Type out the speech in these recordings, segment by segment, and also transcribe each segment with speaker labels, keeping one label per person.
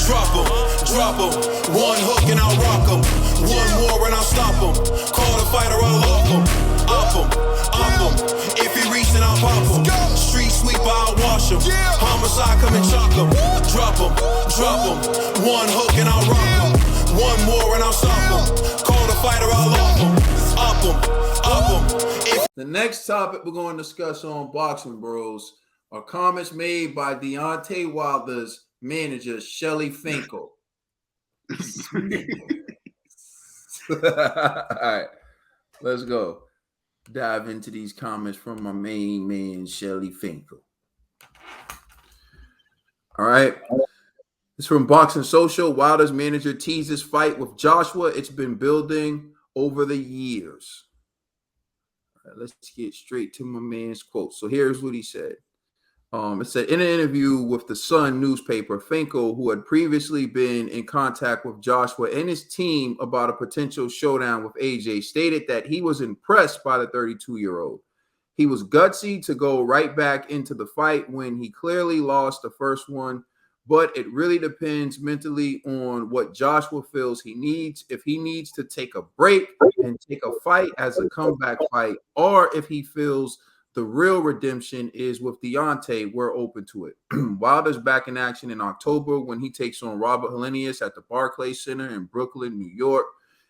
Speaker 1: Drop 'em. One hook and I'll rock 'em. One more and I'll stop 'em. Call the fighter, I'll lock 'em. Op 'em. If he reach, then I'll pop 'em. Street sweeper, I'll wash 'em. Homicide, come and chalk 'em. Drop 'em. One hook and I'll rock 'em. One more and I'll stop 'em. Call the fighter, I'll lock 'em. Op 'em.
Speaker 2: The next topic we're going to discuss on Boxing Bros are comments made by Deontay Wilder's manager, Shelly Finkel. All right, let's go. Dive into these comments from my main man, Shelly Finkel. All right. It's from Boxing Social. Wilder's manager teases fight with Joshua. It's been building over the years. All right, let's get straight to my man's quote. So here's what he said. It said, in an interview with the Sun newspaper, Finkel, who had previously been in contact with Joshua and his team about a potential showdown with AJ, stated that he was impressed by the 32-year-old. He was gutsy to go right back into the fight when he clearly lost the first one, but it really depends mentally on what Joshua feels he needs. If he needs to take a break and take a fight as a comeback fight, or if he feels the real redemption is with Deontay, we're open to it. Wilder's back in action in October when he takes on Robert Helenius at the Barclays Center in Brooklyn, New York.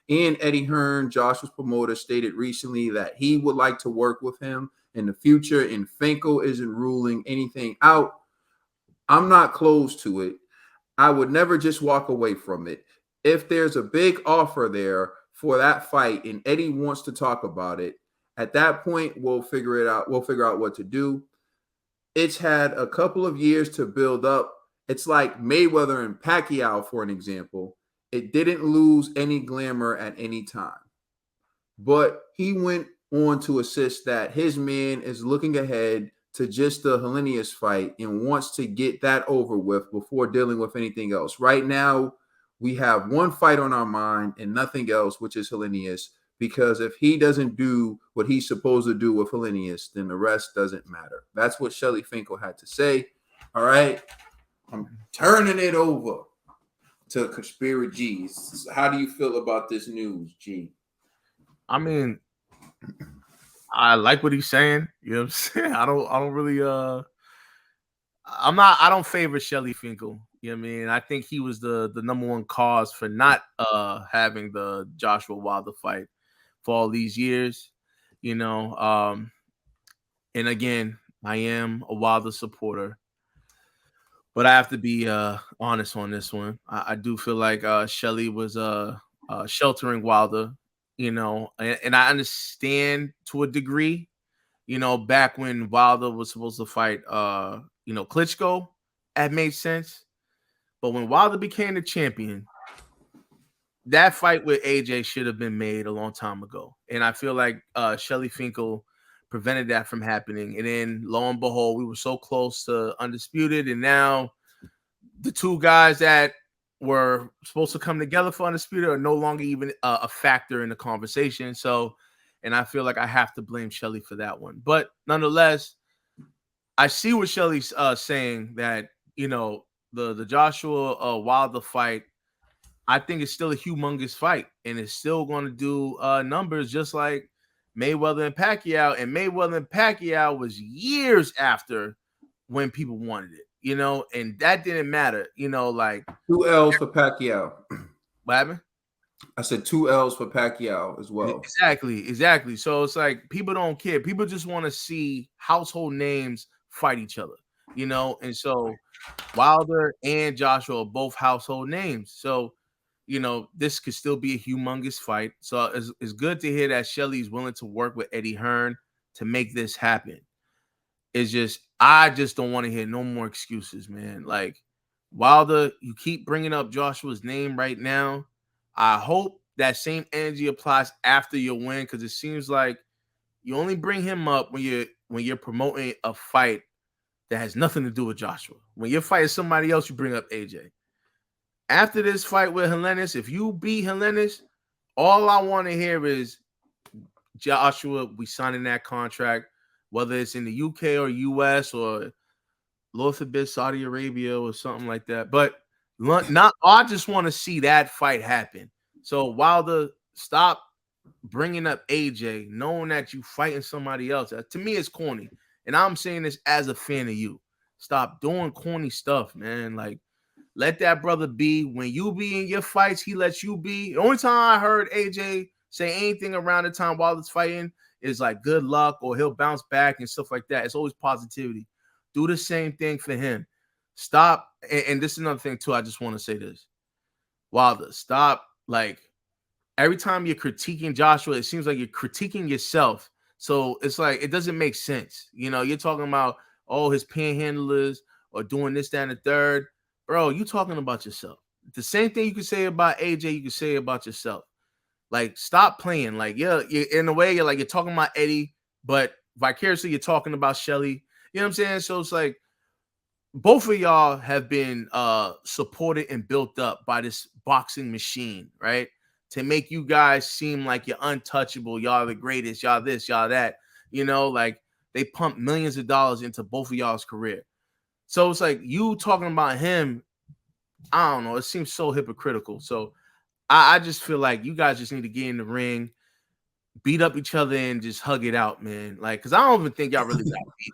Speaker 2: And Eddie Hearn, Joshua's promoter, stated recently that he would like to work with him in the future, and Finkel isn't ruling anything out. I'm not close to it. I would never just walk away from it. If there's a big offer there for that fight and Eddie wants to talk about it, at that point, we'll figure it out. We'll figure out what to do. It's had a couple of years to build up. It's like Mayweather and Pacquiao, for an example. It didn't lose any glamour at any time. But he went on to assist that his man is looking ahead to just the Helenius fight and wants to get that over with before dealing with anything else. Right now, we have one fight on our mind and nothing else, which is Helenius. Because if he doesn't do what he's supposed to do with Helenius, then the rest doesn't matter. That's what Shelly Finkel had to say. All right. I'm turning it over to Conspiracy G's. How do you feel about this news, G?
Speaker 3: I mean, I like what he's saying. You know what I'm saying? I don't really I don't favor Shelly Finkel. You know what I mean? I think he was the number one cause for not having the Joshua Wilder fight for all these years, you know. And again, I am a Wilder supporter, but I have to be honest on this one. I do feel like Shelly was sheltering Wilder, you know, and I understand to a degree, you know, back when Wilder was supposed to fight, you know, Klitschko, that made sense. But when Wilder became the champion, that fight with AJ should have been made a long time ago. And I feel like Shelly Finkel prevented that from happening. And then lo and behold, we were so close to Undisputed. And now the two guys that were supposed to come together for Undisputed are no longer even a factor in the conversation. So, and I feel like I have to blame Shelly for that one. But nonetheless, I see what Shelly's saying, that, you know, the Joshua Wilder fight, I think it's still a humongous fight, and it's still going to do numbers just like Mayweather and Pacquiao. And Mayweather and Pacquiao was years after when people wanted it, you know, and that didn't matter, you know, like
Speaker 2: 2 L's for Pacquiao.
Speaker 3: What happened?
Speaker 2: I said 2 L's for Pacquiao as well.
Speaker 3: Exactly. So it's like people don't care. People just want to see household names fight each other, you know, and so Wilder and Joshua are both household names. So, you know, this could still be a humongous fight. So it's good to hear that Shelly's willing to work with Eddie Hearn to make this happen. It's just, I just don't want to hear no more excuses, man. Like, Wilder, you keep bringing up Joshua's name right now. I hope that same energy applies after your win, because it seems like you only bring him up when you're promoting a fight that has nothing to do with Joshua. When you're fighting somebody else, you bring up AJ. After this fight with Helenius, if you beat Helenius, all I want to hear is, Joshua, we signing that contract, whether it's in the UK or US or Lord forbid Saudi Arabia or something like that. But I just want to see that fight happen. So Wilder, stop bringing up AJ, knowing that you fighting somebody else. To me, it's corny, and I'm saying this as a fan of you. Stop doing corny stuff, man. Like, let that brother be. When you be in your fights, he lets you be. The only time I heard AJ say anything around the time Wilder's fighting is like good luck or he'll bounce back and stuff like that. It's always positivity. Do the same thing for him. Stop. And this is another thing too. I just want to say this. Wilder, stop. Like, every time you're critiquing Joshua, it seems like you're critiquing yourself. So it's like, it doesn't make sense. You know, you're talking about, oh, his panhandlers or doing this, that, and the third. Bro, you talking about yourself. The same thing you can say about AJ, you can say about yourself. Like, stop playing. Like, yeah, in a way, you're talking about Eddie, but vicariously you're talking about Shelly. You know what I'm saying? So it's like, both of y'all have been supported and built up by this boxing machine, right? To make you guys seem like you're untouchable. Y'all are the greatest. Y'all this, y'all that. You know, like, they pump millions of dollars into both of y'all's career. So it's like, you talking about him, I don't know. It seems so hypocritical. So I just feel like you guys just need to get in the ring, beat up each other, and just hug it out, man. Like, because I don't even think y'all really got beat.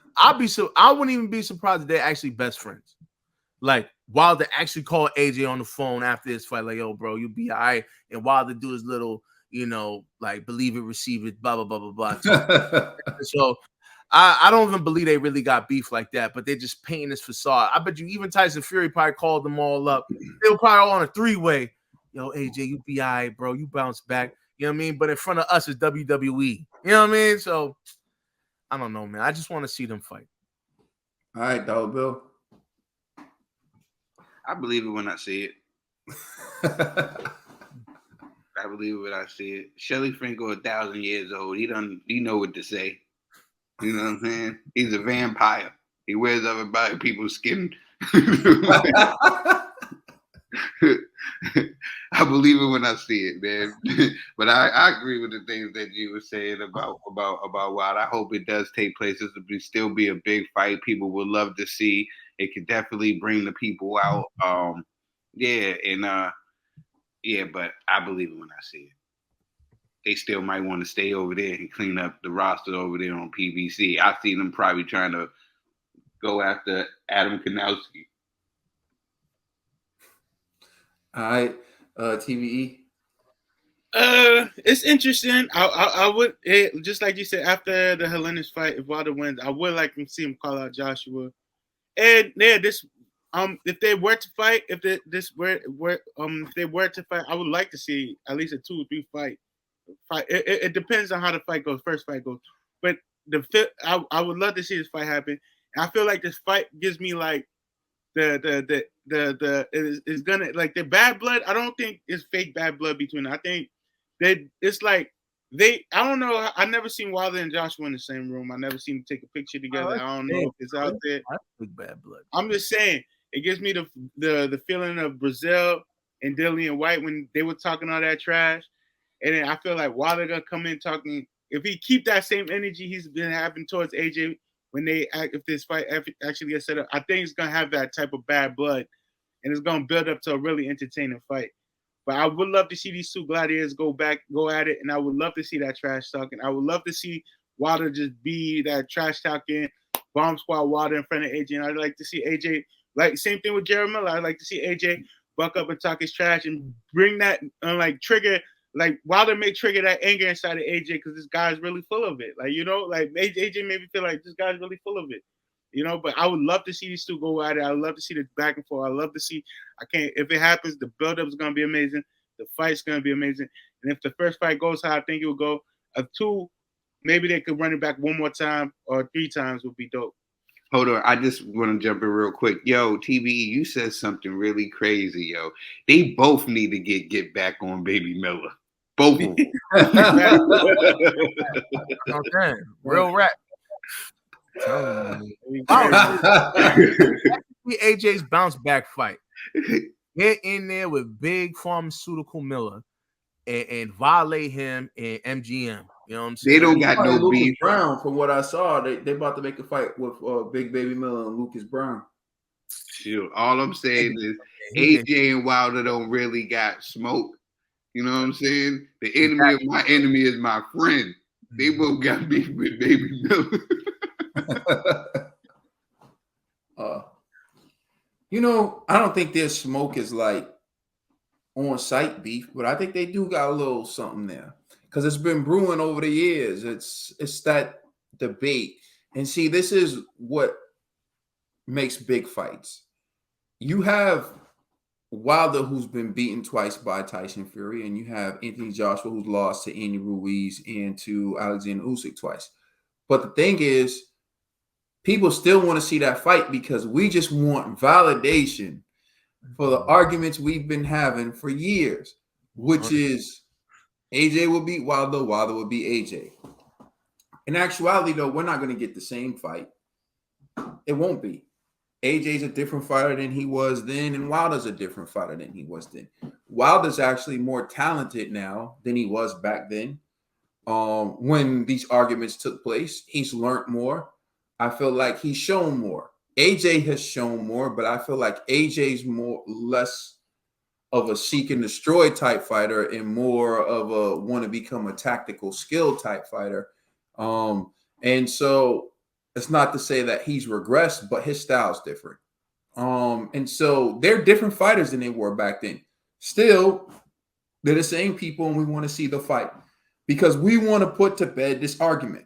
Speaker 3: I wouldn't even be surprised if they're actually best friends. Like, Wilder actually called AJ on the phone after this fight, like, yo, bro, you'll be all right. And Wilder do his little, you know, like, believe it, receive it, blah, blah, blah, blah, blah. So I don't even believe they really got beef like that, but they're just painting this facade. I bet you even Tyson Fury probably called them all up. They were probably all on a three-way. Yo, AJ, you be all right, bro. You bounce back. You know what I mean? But in front of us is WWE. You know what I mean? So, I don't know, man. I just want to see them fight.
Speaker 2: All right, Dollar Bill.
Speaker 4: I believe it when I see it. I believe it when I see it. Shelly Finkel, 1,000 years old. He know what to say. You know what I'm saying? He's a vampire. He wears other people's skin. I believe it when I see it, man. But I agree with the things that you were saying about Wild. I hope it does take place. This will still be a big fight. People would love to see. It could definitely bring the people out. But I believe it when I see it. They still might want to stay over there and clean up the roster over there on PBC. I see them probably trying to go after Adam Kanowski.
Speaker 2: All right, TVE.
Speaker 5: It's interesting. I would, just like you said, after the Helena's fight, if Wilder wins, I would like to see him call out Joshua. And yeah, if they were to fight, if they were to fight, I would like to see at least a 2 or 3 fight. It depends on how the fight goes. First fight goes, but I would love to see this fight happen. And I feel like this fight gives me like the is gonna like the bad blood. I don't think it's fake bad blood between them. I think it's like I don't know. I never seen Wilder and Joshua in the same room. I never seen them take a picture together. I don't know if it's out there.
Speaker 3: Bad blood.
Speaker 5: I'm just saying it gives me the feeling of Brazil and Dillian White when they were talking all that trash. And then I feel like Wilder gonna come in talking. If he keep that same energy he's been having towards AJ if this fight actually gets set up, I think it's gonna have that type of bad blood, and it's gonna build up to a really entertaining fight. But I would love to see these two gladiators go at it, and I would love to see that trash talking. I would love to see Wilder just be that trash talking bomb squad Wilder in front of AJ, and I'd like to see AJ like same thing with Jerry Miller. I'd like to see AJ buck up and talk his trash and bring that trigger. Like Wilder may trigger that anger inside of AJ because this guy's really full of it. Like, you know, like AJ made me feel like this guy's really full of it. You know, but I would love to see these two go at it. I would love to see the back and forth. I love to see. If it happens, the build-up is gonna be amazing. The fight's gonna be amazing. And if the first fight goes how I think it will go, a 2, maybe they could run it back 1 more time or 3 times would be dope.
Speaker 4: Hold on, I just want to jump in real quick. Yo, TVE, you said something really crazy, yo. They both need to get back on Baby Miller. Both of them.
Speaker 3: Okay, real rap. AJ's bounce back fight. Get in there with big pharmaceutical Miller and violate him in MGM. You know what I'm saying?
Speaker 4: They don't got no beef.
Speaker 2: Brown, from what I saw, they about to make a fight with Big Baby Miller and Lucas Brown.
Speaker 4: Shoot, all I'm saying is AJ and Wilder don't really got smoke. You know what I'm saying? The enemy of my enemy is my friend. They both got beef with Baby Miller.
Speaker 2: I don't think their smoke is like on-site beef, but I think they do got a little something there because it's been brewing over the years. It's that debate, and see, this is what makes big fights. You have Wilder, who's been beaten twice by Tyson Fury, and you have Anthony Joshua, who's lost to Andy Ruiz and to Alexander Usyk twice. But the thing is, people still want to see that fight because we just want validation for the arguments we've been having for years, which is AJ will beat Wilder, Wilder will beat AJ. In actuality, though, we're not going to get the same fight. It won't be. AJ's a different fighter than he was then, and Wilder's a different fighter than he was then. Wilder's actually more talented now than he was back then. When these arguments took place, he's learned more. I feel like he's shown more. AJ has shown more, but I feel like AJ's less of a seek and destroy type fighter and more of a want to become a tactical skill type fighter. And so it's not to say that he's regressed, but his style's different. And so they're different fighters than they were back then. Still, they're the same people, and we want to see the fight because we want to put to bed this argument.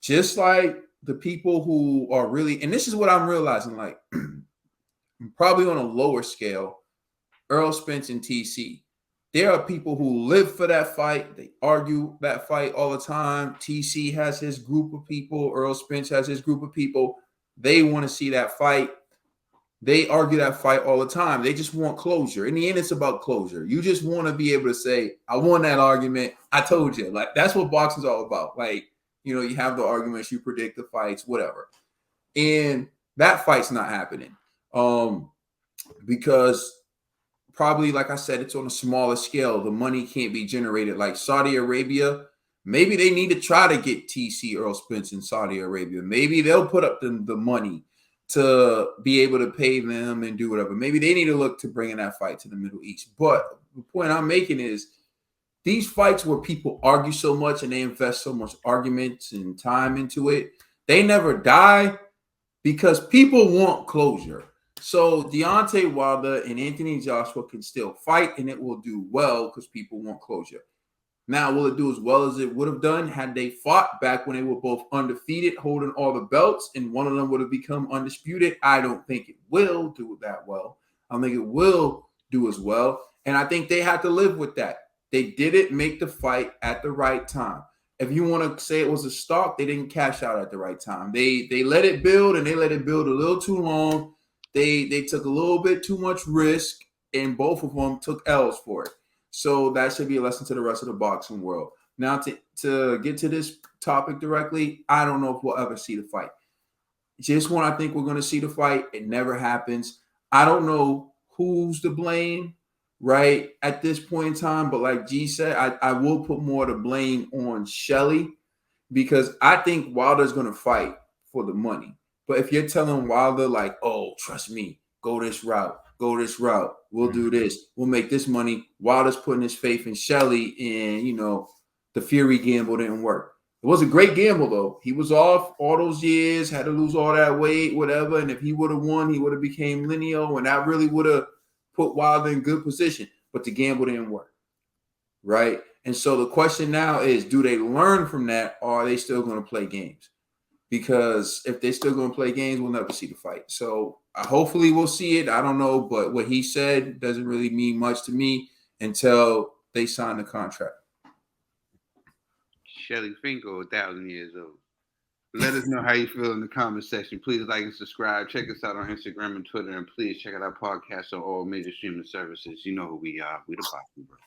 Speaker 2: Just like the people who are really, and this is what I'm realizing, like probably on a lower scale, Earl Spence and TC. There are people who live for that fight. They argue that fight all the time. TC has his group of people. Earl Spence has his group of people. They want to see that fight. They argue that fight all the time. They just want closure. In the end, it's about closure. You just want to be able to say, I won that argument. I told you. Like, that's what boxing's all about. Like, you have the arguments, you predict the fights, whatever. And that fight's not happening. Because probably, like I said, it's on a smaller scale. The money can't be generated like Saudi Arabia. Maybe they need to try to get TC Earl Spence in Saudi Arabia. Maybe they'll put up the money to be able to pay them and do whatever. Maybe they need to look to bringing that fight to the Middle East. But the point I'm making is these fights where people argue so much and they invest so much arguments and time into it, they never die because people want closure. So Deontay Wilder and Anthony Joshua can still fight, and it will do well because people want closure. Now, will it do as well as it would have done had they fought back when they were both undefeated, holding all the belts, and one of them would have become undisputed? I don't think it will do that well. I don't think it will do as well, and I think they have to live with that. They didn't make the fight at the right time. If you want to say it was a stalk, they didn't cash out at the right time. They let it build, and they let it build a little too long. They took a little bit too much risk, and both of them took L's for it. So that should be a lesson to the rest of the boxing world. Now, to get to this topic directly, I don't know if we'll ever see the fight. Just when I think we're going to see the fight, it never happens. I don't know who's to blame, right, at this point in time. But like G said, I will put more to blame on Shelly because I think Wilder's going to fight for the money. But if you're telling Wilder, like, oh, trust me, go this route, we'll do this, we'll make this money. Wilder's putting his faith in Shelly, and, the Fury gamble didn't work. It was a great gamble, though. He was off all those years, had to lose all that weight, whatever. And if he would have won, he would have became lineal, and that really would have put Wilder in good position. But the gamble didn't work, right? And so the question now is, do they learn from that, or are they still going to play games? Because if they're still going to play games, we'll never see the fight. So hopefully we'll see it. I don't know, but what he said doesn't really mean much to me until they sign the contract.
Speaker 4: Shelly Finkel, 1,000 years old. Let us know how you feel in the comment section. Please like and subscribe. Check us out on Instagram and Twitter. And please check out our podcast on all major streaming services. You know who we are. We the Boxing Bros.